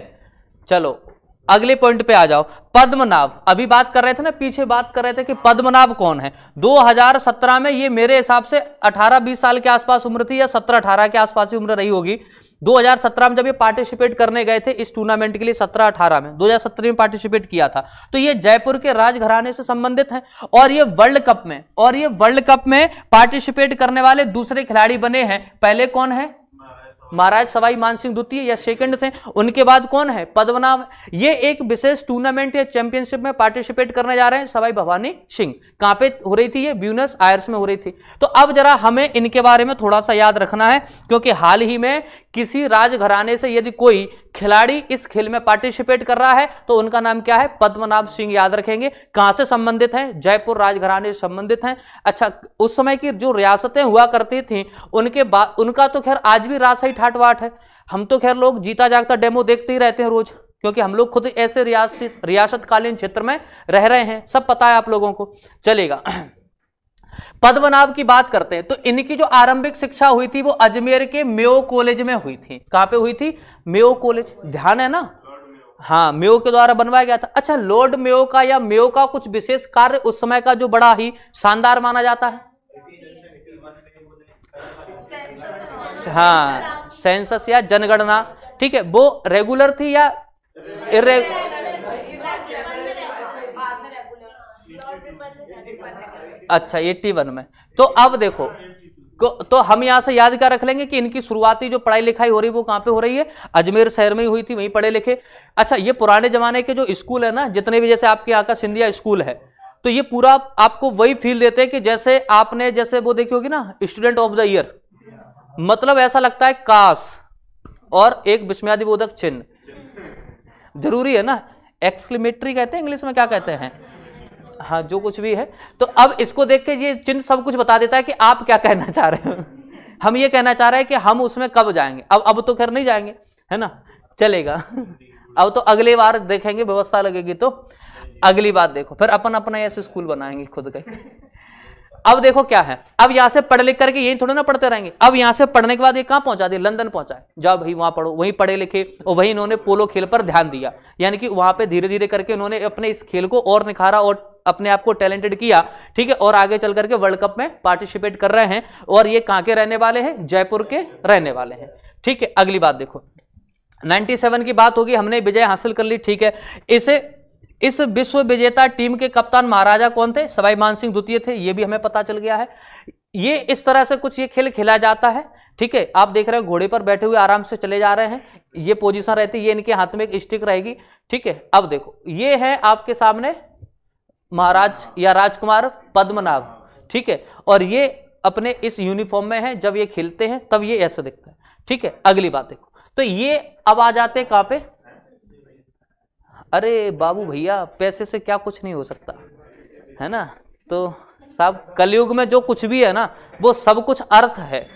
चलो अगले पॉइंट पे आ जाओ। पद्मनाभ, अभी बात कर रहे थे ना, पीछे बात कर रहे थे कि पद्मनाभ कौन है। 2017 में ये मेरे हिसाब से 18-20 साल के आसपास उम्र थी, या 17-18 के आसपास ही उम्र रही होगी। 2017 में जब ये पार्टिसिपेट करने गए थे इस टूर्नामेंट के लिए, 17-18 में, 2017 में पार्टिसिपेट किया था। तो ये जयपुर के राजघराने से संबंधित हैं, और ये वर्ल्ड कप में पार्टिसिपेट करने वाले दूसरे खिलाड़ी बने हैं। पहले कौन है? महाराज सवाई मानसिंह द्वितीय या सेकंड थे। उनके बाद कौन है? पद्मनाभ। ये एक विशेष टूर्नामेंट या चैंपियनशिप में पार्टिसिपेट करने जा रहे हैं सवाई भवानी सिंह। कहां पे हो रही थी ये? ब्यूनस आयर्स में हो रही थी। तो अब जरा हमें इनके बारे में थोड़ा सा याद रखना है, क्योंकि हाल ही में किसी राजघराने से यदि कोई खिलाड़ी इस खेल में पार्टिसिपेट कर रहा है तो उनका नाम क्या है? पद्मनाभ सिंह याद रखेंगे। कहां से संबंधित हैं? जयपुर राजघराने से संबंधित हैं। अच्छा, उस समय की जो रियासतें हुआ करती थी उनके बाद, उनका तो खैर आज भी राजशाही ठाट बाट है। हम तो खैर लोग जीता जागता डेमो देखते ही रहते हैं रोज, क्योंकि हम लोग खुद ऐसे रियासतकालीन क्षेत्र में रह रहे हैं, सब पता है आप लोगों को। चलेगा, पद्मनाभ की बात करते हैं। तो इनकी जो आरंभिक शिक्षा हुई थी वो अजमेर के मेयो कॉलेज में हुई थी। कहां पे हुई थी? मेयो कॉलेज, ध्यान है ना? हाँ, मेयो के द्वारा बनवाया गया था। अच्छा, लॉर्ड मेयो का या मेयो का कुछ विशेष कार्य उस समय का जो बड़ा ही शानदार माना जाता है? हाँ, सेंसस या जनगणना। ठीक है, वो रेगुलर थी या अच्छा 81 में। तो अब देखो, तो हम यहां से याद क्या रख लेंगे कि इनकी शुरुआती जो पढ़ाई लिखाई हो रही है वो कहां पे हो रही है? अजमेर शहर में ही हुई थी, वहीं पढ़े लिखे। अच्छा, ये पुराने जमाने के जो स्कूल है ना, जितने भी, जैसे आपके यहाँ का सिंधिया स्कूल है, तो ये पूरा आपको वही फील देते हैं कि जैसे आपने जैसे वो देखी होगी ना, स्टूडेंट ऑफ द ईयर, मतलब ऐसा लगता है काश और एक विस्मयादिबोधक चिन्ह। जरूरी है ना, एक्सक्लेमेटरी कहते हैं इंग्लिश में, क्या कहते हैं, हाँ जो कुछ भी है। तो अब इसको देख के ये चिन्ह सब कुछ बता देता है कि आप क्या कहना चाह रहे हो। हम ये कहना चाह रहे हैं कि हम उसमें कब जाएंगे। अब तो खैर नहीं जाएंगे, है ना, चलेगा। अब तो अगली बार देखेंगे, व्यवस्था लगेगी तो अगली बात देखो, फिर अपन अपना ऐसे स्कूल बनाएंगे खुद का। अब देखो क्या है, अब यहां से पढ़ लिख करके यही थोड़ा ना पढ़ते रहेंगे। अब यहां से पढ़ने के बाद ये कहां पहुंचा दिया, लंदन पहुंचा है, जाओ भाई वहां पढ़ो। वहीं पढ़े लिखे और वहीं इन्होंने पोलो खेल पर ध्यान दिया, यानी कि वहां पे धीरे धीरे करके उन्होंने अपने इस खेल को और निखारा और अपने आप को टैलेंटेड किया, ठीक है। और आगे चल करके वर्ल्ड कप में पार्टिसिपेट कर रहे हैं। और ये कहां के रहने वाले हैं, जयपुर के रहने वाले हैं, ठीक है। अगली बात देखो, 97 की बात होगी, हमने विजय हासिल कर ली, ठीक है। इस विश्व विजेता टीम के कप्तान महाराजा कौन थे, सवाई मानसिंह द्वितीय थे, ये भी हमें पता चल गया है। ये इस तरह से कुछ ये खेल खेला जाता है, ठीक है। आप देख रहे हो घोड़े पर बैठे हुए आराम से चले जा रहे हैं, ये पोजीशन रहती है, ये इनके हाथ में एक स्टिक रहेगी, ठीक है। अब देखो ये है आपके सामने महाराज या राजकुमार पद्मनाभ, ठीक है। और ये अपने इस यूनिफॉर्म में है, जब ये खेलते हैं तब ये ऐसे दिखता है, ठीक है। अगली बात देखो, तो ये अब आ जाते हैं कहां पे, अरे बाबू भैया पैसे से क्या कुछ नहीं हो सकता, है ना। तो साहब कलयुग में जो कुछ भी है ना वो सब कुछ अर्थ है,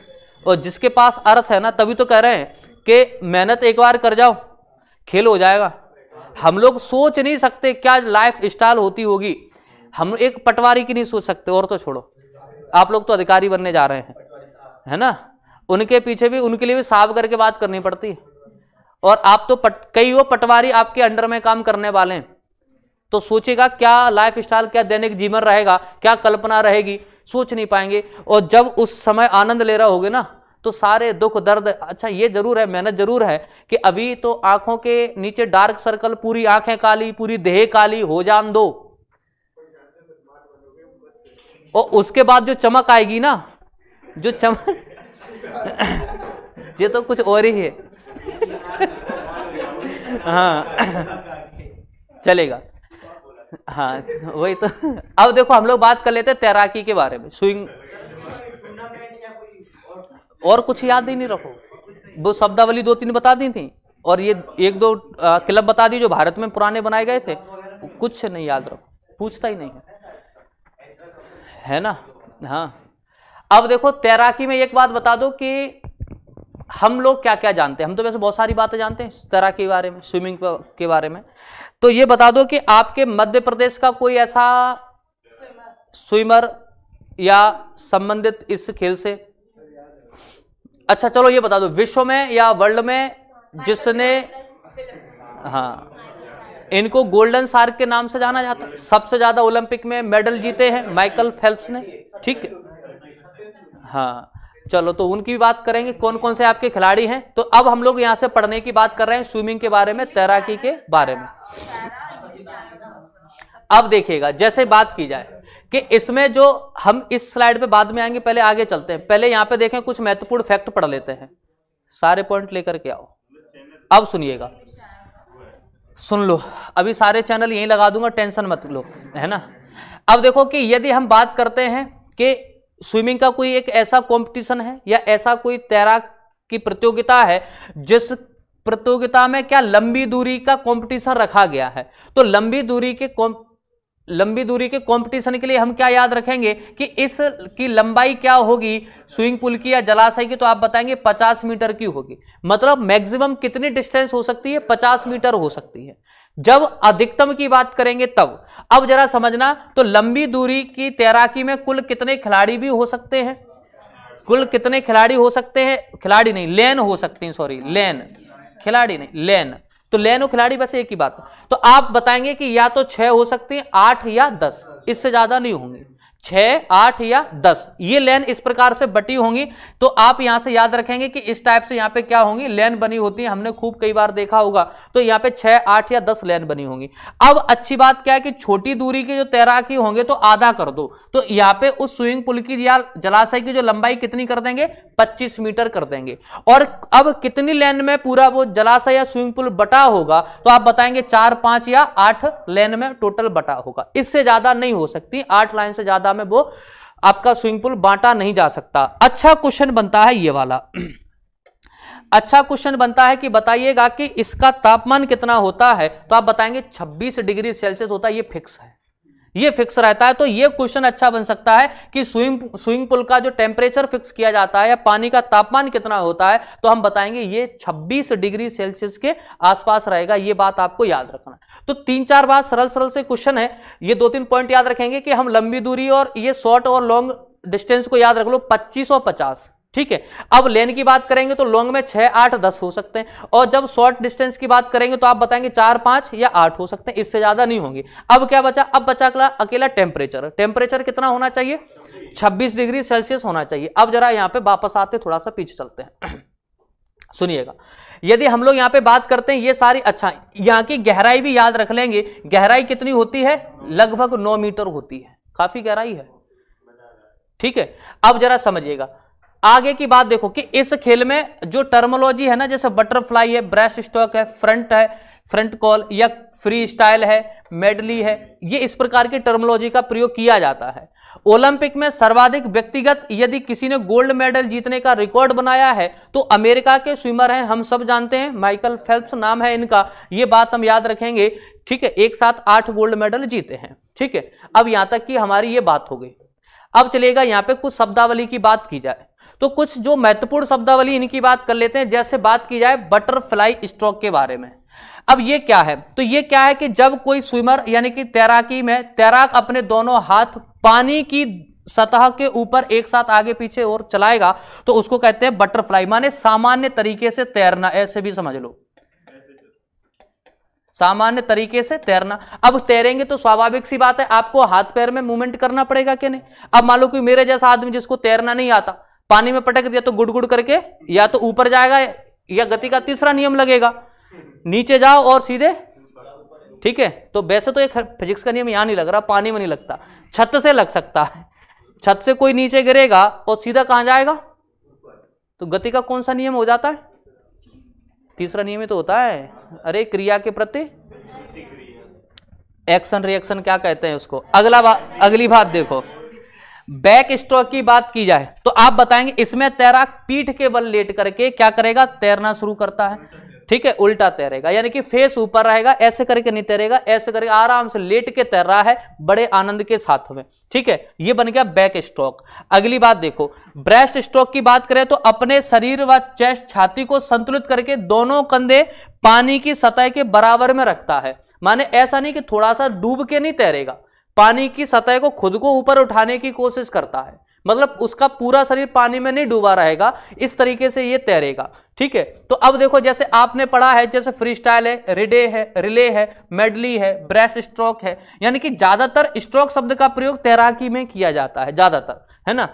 और जिसके पास अर्थ है ना तभी तो कह रहे हैं कि मेहनत एक बार कर जाओ खेल हो जाएगा। हम लोग सोच नहीं सकते क्या लाइफ स्टाइल होती होगी, हम एक पटवारी की नहीं सोच सकते, और तो छोड़ो, आप लोग तो अधिकारी बनने जा रहे हैं, है ना। उनके पीछे भी, उनके लिए भी साहब करके बात करनी पड़ती है। और आप तो कई वो पटवारी आपके अंडर में काम करने वाले हैं, तो सोचेगा क्या लाइफ स्टाइल, क्या दैनिक जीवन रहेगा, क्या कल्पना रहेगी, सोच नहीं पाएंगे। और जब उस समय आनंद ले रहे होगे ना तो सारे दुख दर्द, अच्छा ये जरूर है, मेहनत जरूर है कि अभी तो आंखों के नीचे डार्क सर्कल, पूरी आंखें काली, पूरी देह काली हो जान दो, और उसके बाद जो चमक आएगी ना, जो चमक ये तो कुछ और ही है। हाँ चलेगा, हाँ वही तो। अब देखो हम लोग बात कर लेते हैं तैराकी के बारे में, स्विंग, और कुछ याद ही नहीं रखो, वो शब्दावली 2-3 बता दी थी, और ये 1-2 क्लब बता दी जो भारत में पुराने बनाए गए थे, कुछ नहीं याद रखो, पूछता ही नहीं है ना। हाँ अब देखो तैराकी में एक बात बता दो कि हम लोग क्या क्या जानते हैं। हम तो वैसे बहुत सारी बातें जानते हैं तैराकी के बारे में, स्विमिंग के बारे में, तो ये बता दो कि आपके मध्य प्रदेश का कोई ऐसा स्विमर या संबंधित इस खेल से, अच्छा चलो ये बता दो विश्व में या वर्ल्ड में जिसने, हाँ इनको गोल्डन शार्क के नाम से जाना जाता है, सबसे ज्यादा ओलंपिक में मेडल जीते हैं माइकल फेल्प्स ने, ठीक है। हाँ चलो तो उनकी भी बात करेंगे, कौन कौन से आपके खिलाड़ी हैं। तो अब हम लोग यहां से पढ़ने की बात कर रहे हैं, स्विमिंग के बारे में, तैराकी के बारे में। अब देखिएगा जैसे बात की जाए कि इसमें जो हम इस स्लाइड पे बाद में आएंगे, पहले आगे चलते हैं, पहले यहां पे देखें कुछ महत्वपूर्ण फैक्ट पढ़ लेते हैं, सारे पॉइंट लेकर के आओ। अब सुनिएगा, सुन लो, अभी सारे चैनल यहीं लगा दूंगा, टेंशन मत लो, है ना। अब देखो कि यदि हम बात करते हैं कि स्विमिंग का कोई एक ऐसा कंपटीशन है या ऐसा कोई तैराक की प्रतियोगिता है जिस प्रतियोगिता में क्या लंबी दूरी का कंपटीशन रखा गया है, तो लंबी दूरी के कंपटीशन के लिए हम क्या याद रखेंगे कि इस की लंबाई क्या होगी स्विमिंग पूल की या जलाशय की, तो आप बताएंगे 50 मीटर की होगी। मतलब मैक्सिमम कितनी डिस्टेंस हो सकती है, 50 मीटर हो सकती है। जब अधिकतम की बात करेंगे तब, अब जरा समझना, तो लंबी दूरी की तैराकी में कुल कितने खिलाड़ी भी हो सकते हैं, कुल कितने खिलाड़ी हो सकते हैं, खिलाड़ी नहीं लेन हो सकते हैं, सॉरी लेन, खिलाड़ी नहीं लेन, तो लेन और खिलाड़ी बस एक ही बात है। तो आप बताएंगे कि या तो 6 हो सकती है, 8 या 10, इससे ज्यादा नहीं होंगी, 6, 8 या 10 ये लेन इस प्रकार से बटी होंगी। तो आप यहां से याद रखेंगे कि इस टाइप से यहां पे क्या होंगी, लेन बनी होती है, हमने खूब कई बार देखा होगा। तो यहां पे 6, 8 या 10 लेन बनी होंगी। अब अच्छी बात क्या है कि छोटी दूरी के जो तैराकी होंगे तो आधा कर दो, तो यहां पे उस स्विमिंग पूल की या जलाशय की जो लंबाई कितनी कर देंगे, 25 मीटर कर देंगे। और अब कितनी लेन में पूरा वो जलाशय या स्विमिंग पूल बटा होगा, तो आप बताएंगे 4, 5 या 8 लेन में टोटल बटा होगा, इससे ज्यादा नहीं हो सकती, 8 लाइन से ज्यादा में वो आपका स्विमिंग पूल बांटा नहीं जा सकता। अच्छा क्वेश्चन बनता है ये वाला, अच्छा क्वेश्चन बनता है कि बताइएगा कि इसका तापमान कितना होता है, तो आप बताएंगे 26 डिग्री सेल्सियस होता है, ये फिक्स है, ये फिक्स रहता है। तो ये क्वेश्चन अच्छा बन सकता है कि स्विमिंग पूल का जो टेम्परेचर फिक्स किया जाता है या पानी का तापमान कितना होता है, तो हम बताएंगे ये 26 डिग्री सेल्सियस के आसपास रहेगा। ये बात आपको याद रखना है। तो 3-4 बात सरल सरल से क्वेश्चन है, ये 2-3 पॉइंट याद रखेंगे कि हम लंबी दूरी और ये शॉर्ट और लॉन्ग डिस्टेंस को याद रख लो, 25 और 50, ठीक है। अब लेन की बात करेंगे तो लॉन्ग में 6, 8, 10 हो सकते हैं, और जब शॉर्ट डिस्टेंस की बात करेंगे तो आप बताएंगे 4, 5 या 8 हो सकते हैं, इससे ज्यादा नहीं होंगे। अब क्या बचा? अब बचा अकेला टेम्परेचर। टेम्परेचर कितना होना चाहिए? 26 डिग्री सेल्सियस होना चाहिए। अब जरा यहां पे वापस आते, थोड़ा सा पीछे चलते हैं। सुनिएगा, यदि हम लोग यहां पे बात करते हैं ये सारी, अच्छा यहां की गहराई भी याद रख लेंगे। गहराई कितनी होती है? लगभग 9 मीटर होती है, काफी गहराई है, ठीक है। अब जरा समझिएगा आगे की बात, देखो कि इस खेल में जो टर्मोलॉजी है ना, जैसे बटरफ्लाई है, ब्रेस्ट स्ट्रोक है, फ्रंट कॉल या फ्री स्टाइल है, मेडली है, ये इस प्रकार की टर्मोलॉजी का प्रयोग किया जाता है। ओलंपिक में सर्वाधिक व्यक्तिगत यदि किसी ने गोल्ड मेडल जीतने का रिकॉर्ड बनाया है तो अमेरिका के स्विमर हैं, हम सब जानते हैं, माइकल फेल्प्स नाम है इनका, ये बात हम याद रखेंगे, ठीक है। एक साथ 8 गोल्ड मेडल जीते हैं, ठीक है। अब यहां तक कि हमारी ये बात हो गई। अब चलेगा यहां पे कुछ शब्दावली की बात की जाए तो कुछ जो महत्वपूर्ण शब्दावली इनकी बात कर लेते हैं। जैसे बात की जाए बटरफ्लाई स्ट्रोक के बारे में। अब ये क्या है? तो ये क्या है कि जब कोई स्विमर यानी कि तैराकी में तैराक अपने दोनों हाथ पानी की सतह के ऊपर एक साथ आगे पीछे और चलाएगा तो उसको कहते हैं बटरफ्लाई, माने सामान्य तरीके से तैरना, ऐसे भी समझ लो, सामान्य तरीके से तैरना। अब तैरेंगे तो स्वाभाविक सी बात है आपको हाथ पैर में मूवमेंट करना पड़ेगा कि नहीं। अब मान लो कि मेरे जैसा आदमी जिसको तैरना नहीं आता, पानी में पटक दिया तो गुड़ गुड़ करके या तो ऊपर जाएगा या गति का तीसरा नियम लगेगा, नीचे जाओ और सीधे, ठीक है। तो वैसे तो एक फिजिक्स का नियम यहां नहीं लग रहा, पानी में नहीं लगता, छत से लग सकता है। छत से कोई नीचे गिरेगा और सीधा कहां जाएगा? तो गति का कौन सा नियम हो जाता है? तीसरा नियम ही तो होता है, अरे क्रिया के प्रति एक्शन रिएक्शन क्या कहते हैं उसको। अगली बात देखो, बैक स्ट्रोक की बात की जाए तो आप बताएंगे इसमें तैराक पीठ के बल लेट करके क्या करेगा? तैरना शुरू करता है, ठीक है, उल्टा तैरेगा, यानी कि फेस ऊपर रहेगा, ऐसे करके नहीं तैरेगा, ऐसे करके आराम से लेट के तैर रहा है बड़े आनंद के साथ में, ठीक है। ये बन गया बैक स्ट्रोक। अगली बात देखो, ब्रेस्ट स्ट्रोक की बात करें तो अपने शरीर व चेस्ट छाती को संतुलित करके दोनों कंधे पानी की सतह के बराबर में रखता है। माने ऐसा नहीं कि थोड़ा सा डूब के नहीं तैरेगा, पानी की सतह को खुद को ऊपर उठाने की कोशिश करता है, मतलब उसका पूरा शरीर पानी में नहीं डूबा रहेगा, इस तरीके से ये तैरेगा, ठीक है। तो अब देखो जैसे आपने पढ़ा है, जैसे फ्री स्टाइल है, रिले है, मेडली है, ब्रेस्ट स्ट्रोक है, यानी कि ज्यादातर स्ट्रोक शब्द का प्रयोग तैराकी में किया जाता है ज्यादातर, है ना।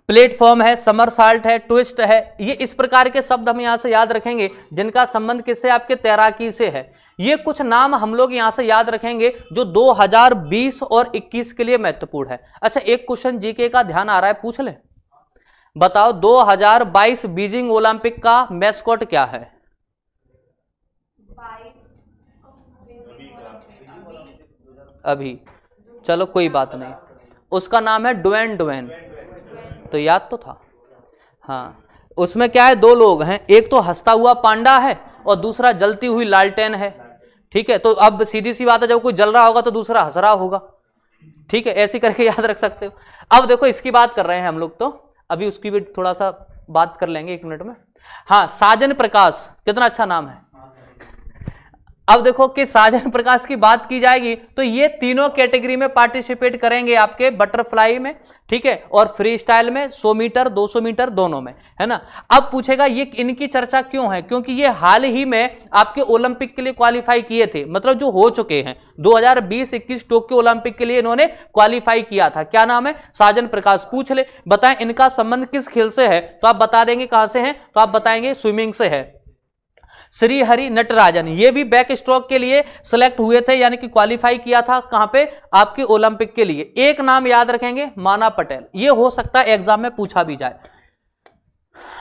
प्लेटफॉर्म है, समरसाल्ट है, ट्विस्ट है, ये इस प्रकार के शब्द हम यहां से याद रखेंगे जिनका संबंध किससे? आपके तैराकी से है। ये कुछ नाम हम लोग यहां से याद रखेंगे जो 2020 और 21 के लिए महत्वपूर्ण है। अच्छा एक क्वेश्चन जीके का ध्यान आ रहा है, पूछ ले, बताओ 2022 बीजिंग ओलंपिक का मैस्कॉट क्या है? 22 अभी चलो कोई बात नहीं, उसका नाम है ड्वेन। तो याद तो था, हाँ। उसमें क्या है? 2 लोग हैं, एक तो हंसता हुआ पांडा है और दूसरा जलती हुई लालटेन है, ठीक है। तो अब सीधी सी बात है, जब कोई जल रहा होगा तो दूसरा हंस रहा होगा, ठीक है, ऐसे करके याद रख सकते हो। अब देखो इसकी बात कर रहे हैं हम लोग, तो अभी उसकी भी थोड़ा सा बात कर लेंगे 1 मिनट में। हाँ, साजन प्रकाश, कितना अच्छा नाम है। अब देखो कि साजन प्रकाश की बात की जाएगी तो ये तीनों कैटेगरी में पार्टिसिपेट करेंगे आपके बटरफ्लाई में, ठीक है, और फ्री स्टाइल में 100 मीटर 200 मीटर दोनों में, है ना। अब पूछेगा ये इनकी चर्चा क्यों है? क्योंकि ये हाल ही में आपके ओलंपिक के लिए क्वालिफाई किए थे, मतलब जो हो चुके हैं 2020-21 टोक्यो ओलंपिक के लिए इन्होंने क्वालिफाई किया था। क्या नाम है? साजन प्रकाश। पूछ ले, बताएं इनका संबंध किस खेल से है? तो आप बता देंगे कहां से है, तो आप बताएंगे स्विमिंग से है। श्री हरि नटराजन ये भी बैक स्ट्रोक के लिए सिलेक्ट हुए थे, यानी कि क्वालिफाई किया था कहां पे? आपके ओलंपिक के लिए। एक नाम याद रखेंगे, माना पटेल, ये हो सकता है एग्जाम में पूछा भी जाए।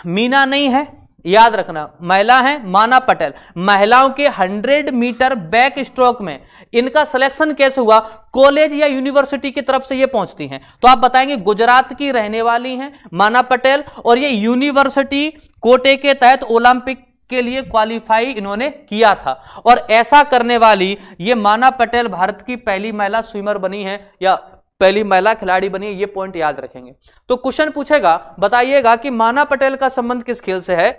मीना नहीं है, याद रखना, महिला है माना पटेल। महिलाओं के 100 मीटर बैक स्ट्रोक में इनका सिलेक्शन कैसे हुआ? कॉलेज या यूनिवर्सिटी की तरफ से ये पहुंचती हैं। तो आप बताएंगे गुजरात की रहने वाली हैं माना पटेल, और ये यूनिवर्सिटी कोटे के तहत ओलंपिक के लिए क्वालिफाई इन्होंने किया था। और ऐसा करने वाली ये माना पटेल भारत की पहली महिला स्विमर बनी है या पहली महिला खिलाड़ी बनी है। ये पॉइंट याद रखेंगे। तो क्वेश्चन पूछेगा, बताइएगा कि माना पटेल का संबंध किस खेल से है?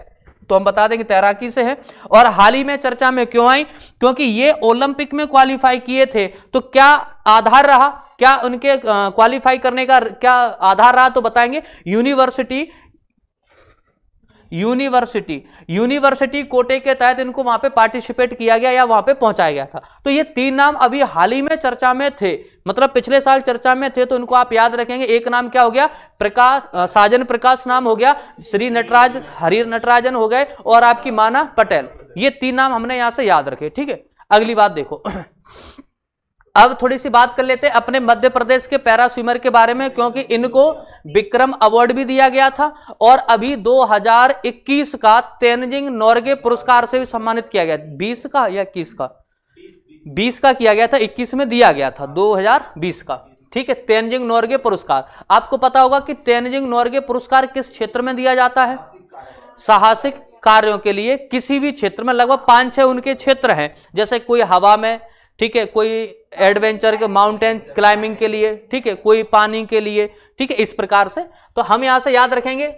तो हम बता देंगे तैराकी से है। और हाल ही में चर्चा में क्यों आई? क्योंकि ये ओलंपिक में क्वालिफाई किए थे। तो क्या आधार रहा, क्या उनके क्वालिफाई करने का क्या आधार रहा? तो बताएंगे यूनिवर्सिटी कोटे के तहत इनको वहां पे पार्टिसिपेट किया गया या वहां पे पहुंचाया गया था। तो ये 3 नाम अभी हाल ही में चर्चा में थे, मतलब पिछले साल चर्चा में थे। तो इनको आप याद रखेंगे। एक नाम क्या हो गया? साजन प्रकाश नाम हो गया, श्री नटराज हरि नटराजन हो गए, और आपकी माना पटेल। ये 3 नाम हमने यहां से याद रखे। ठीक है, अगली बात देखो। अब थोड़ी सी बात कर लेते हैं अपने मध्य प्रदेश के पैरा स्विमर के बारे में, क्योंकि इनको विक्रम अवार्ड भी दिया गया था और अभी 2021 का तेनजिंग नोर्गे पुरस्कार से भी सम्मानित किया गया। 20 का या 21 का? 20 का किया गया था, 21 में दिया गया था 2020 का। ठीक है, तेनजिंग नोर्गे पुरस्कार। आपको पता होगा कि तेनजिंग नोर्गे पुरस्कार किस क्षेत्र में दिया जाता है? साहसिक कार्यों के लिए किसी भी क्षेत्र में। लगभग 5-6 उनके क्षेत्र हैं, जैसे कोई हवा में, ठीक है, कोई एडवेंचर के माउंटेन क्लाइंबिंग के लिए, ठीक है, कोई पानी के लिए, ठीक है, इस प्रकार से। तो हम यहां से याद रखेंगे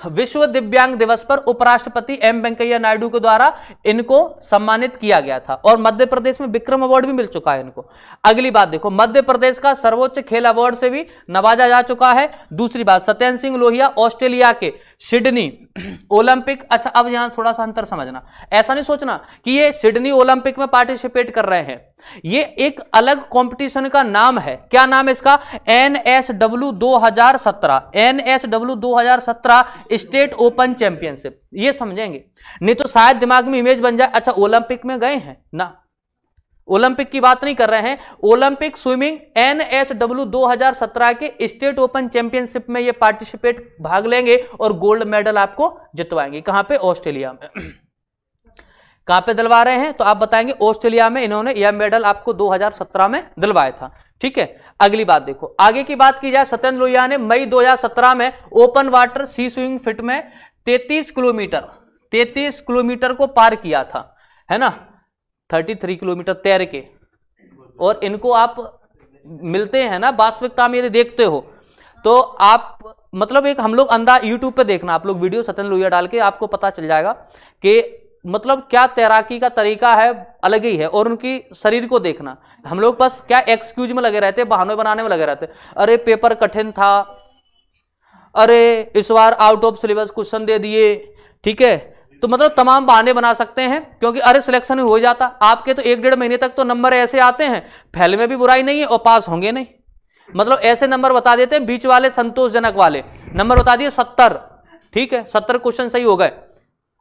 विश्व दिव्यांग दिवस पर उपराष्ट्रपति एम वेंकैया नायडू के द्वारा इनको सम्मानित किया गया था और मध्य प्रदेश में विक्रम अवार्ड भी मिल चुका है इनको। अगली बात देखो, मध्य प्रदेश का सर्वोच्च खेल अवार्ड से भी नवाजा जा चुका है। दूसरी बात, सत्येंद्र सिंह लोहिया ऑस्ट्रेलिया के सिडनी ओलंपिक। अच्छा, अब यहां थोड़ा सा अंतर समझना, ऐसा नहीं सोचना कि ये सिडनी ओलंपिक में पार्टिसिपेट कर रहे हैं। ये एक अलग कंपटीशन का नाम है। क्या नाम है इसका? NSW 2017, NSW 2017 state open championship. ये समझेंगे, नहीं तो शायद दिमाग में इमेज बन जाए अच्छा ओलंपिक में गए हैं ना, ओलंपिक की बात नहीं कर रहे हैं। ओलंपिक स्विमिंग NSW 2017 के स्टेट ओपन चैंपियनशिप में ये पार्टिसिपेट भाग लेंगे और गोल्ड मेडल आपको जितवाएंगे। कहां पे? ऑस्ट्रेलिया में। कहां पे दिलवा रहे हैं? तो आप बताएंगे ऑस्ट्रेलिया में इन्होंने यह मेडल आपको 2017 में दिलवाया था। ठीक है, अगली बात देखो, आगे की बात की जाए, सत्येंद्र लोहिया ने मई 2017 में ओपन वाटर सी स्विमिंग फिट में 33 किलोमीटर को पार किया था, है ना, 33 किलोमीटर तैर के। और इनको आप मिलते हैं ना वास्तविकता में, यदि देखते हो तो आप मतलब एक हम लोग अंदाज यूट्यूब पे देखना, आप लोग वीडियो सत्येंद्र लोहिया डाल के आपको पता चल जाएगा कि मतलब क्या तैराकी का तरीका है, अलग ही है। और उनकी शरीर को देखना, हम लोग बस क्या एक्सक्यूज में लगे रहते, बहाने बनाने में लगे रहते, अरे पेपर कठिन था, अरे इस बार आउट ऑफ सिलेबस क्वेश्चन दे दिए, ठीक है। तो मतलब तमाम बहाने बना सकते हैं, क्योंकि अरे सिलेक्शन हो जाता आपके तो 1-1.5 महीने तक तो नंबर ऐसे आते हैं, फेल में भी बुराई नहीं है और पास होंगे नहीं। मतलब ऐसे नंबर बता देते हैं, बीच वाले संतोषजनक वाले नंबर बता दिए 70, ठीक है, 70 क्वेश्चन सही हो गए,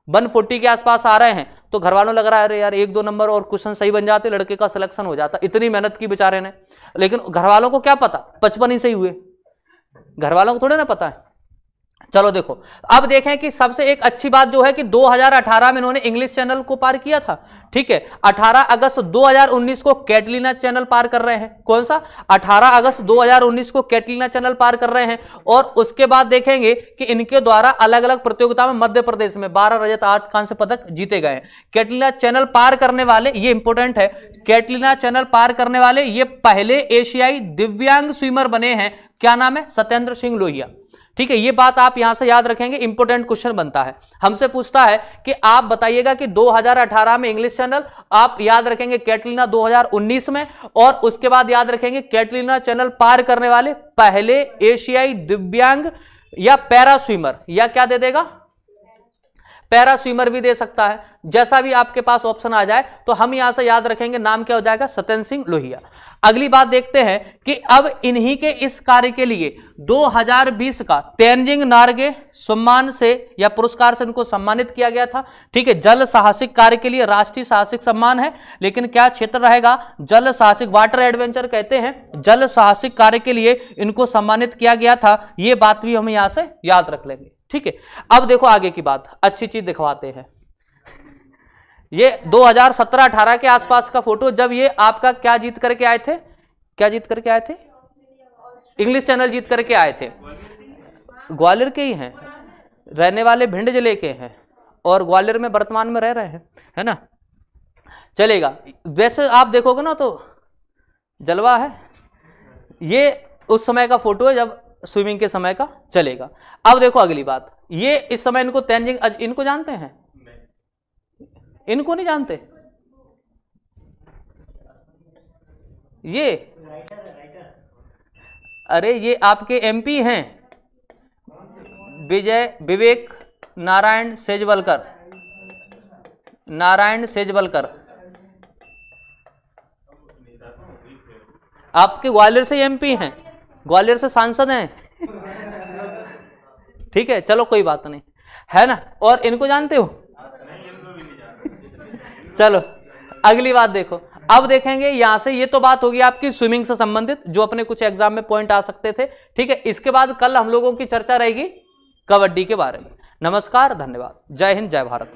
140 के आसपास आ रहे हैं, तो घर वालों लग रहा है अरे यार 1-2 नंबर और क्वेश्चन सही बन जाते, लड़के का सिलेक्शन हो जाता। इतनी मेहनत की बेचारे ने, लेकिन घर वालों को क्या पता 55 ही सही हुए, घर वालों को थोड़े ना पता है। चलो देखो, अब देखें कि सबसे एक अच्छी बात जो है कि 2018 में इन्होंने इंग्लिश चैनल को पार किया था, ठीक है। 18 अगस्त 2019 को कैटलीना चैनल पार कर रहे हैं। कौन सा? 18 अगस्त 2019 को कैटलीना चैनल पार कर रहे हैं। और उसके बाद देखेंगे कि इनके द्वारा अलग अलग प्रतियोगिता में मध्य प्रदेश में 12 रजत 8 कांस्य पदक जीते गए हैं। कैटलीना चैनल पार करने वाले, ये इंपोर्टेंट है, कैटलीना चैनल पार करने वाले ये पहले एशियाई दिव्यांग स्विमर बने हैं। क्या नाम है? सत्येंद्र सिंह लोहिया, ठीक है। ये बात आप यहां से याद रखेंगे, इंपोर्टेंट क्वेश्चन बनता है, हमसे पूछता है कि आप बताइएगा कि 2018 में इंग्लिश चैनल, आप याद रखेंगे कैटलीना 2019 में, और उसके बाद याद रखेंगे कैटलीना चैनल पार करने वाले पहले एशियाई दिव्यांग या पैरा स्विमर, या क्या दे देगा? पैरा स्विमर भी दे सकता है, जैसा भी आपके पास ऑप्शन आ जाए। तो हम यहां से याद रखेंगे, नाम क्या हो जाएगा? सत्येंद्र सिंह लोहिया। अगली बात देखते हैं कि अब इन्हीं के इस कार्य के लिए 2020 का तेनजिंग नोर्गे सम्मान से या पुरस्कार से इनको सम्मानित किया गया था, ठीक है। जल साहसिक कार्य के लिए राष्ट्रीय साहसिक सम्मान है, लेकिन क्या क्षेत्र रहेगा? जल साहसिक, वाटर एडवेंचर कहते हैं, जल साहसिक कार्य के लिए इनको सम्मानित किया गया था। यह बात भी हम यहां से याद रख लेंगे। ठीक है, अब देखो आगे की बात, अच्छी चीज दिखवाते हैं। ये 2017-18 के आसपास का फोटो, जब ये आपका क्या जीत करके आए थे, क्या जीत करके आए थे, इंग्लिश चैनल जीत करके आए थे। ग्वालियर के ही हैं, रहने वाले भिंड जिले के हैं और ग्वालियर में वर्तमान में रह रहे हैं, है ना, चलेगा। वैसे आप देखोगे ना तो जलवा है। ये उस समय का फोटो है जब स्विमिंग के समय का, चलेगा। अब देखो अगली बात, ये इस समय इनको तेंजिंग, इनको जानते हैं, इनको नहीं जानते, ये अरे ये आपके एमपी हैं, विवेक नारायण सेजवलकर, नारायण सेजवलकर, आपके ग्वालियर से एमपी हैं, ग्वालियर से सांसद हैं। ठीक है, चलो कोई बात नहीं, है ना। और इनको जानते हो? चलो अगली बात देखो, अब देखेंगे यहां से, ये तो बात होगी आपकी स्विमिंग से संबंधित, जो अपने कुछ एग्जाम में पॉइंट आ सकते थे। ठीक है, इसके बाद कल हम लोगों की चर्चा रहेगी कबड्डी के बारे में। नमस्कार, धन्यवाद, जय हिंद, जय भारत।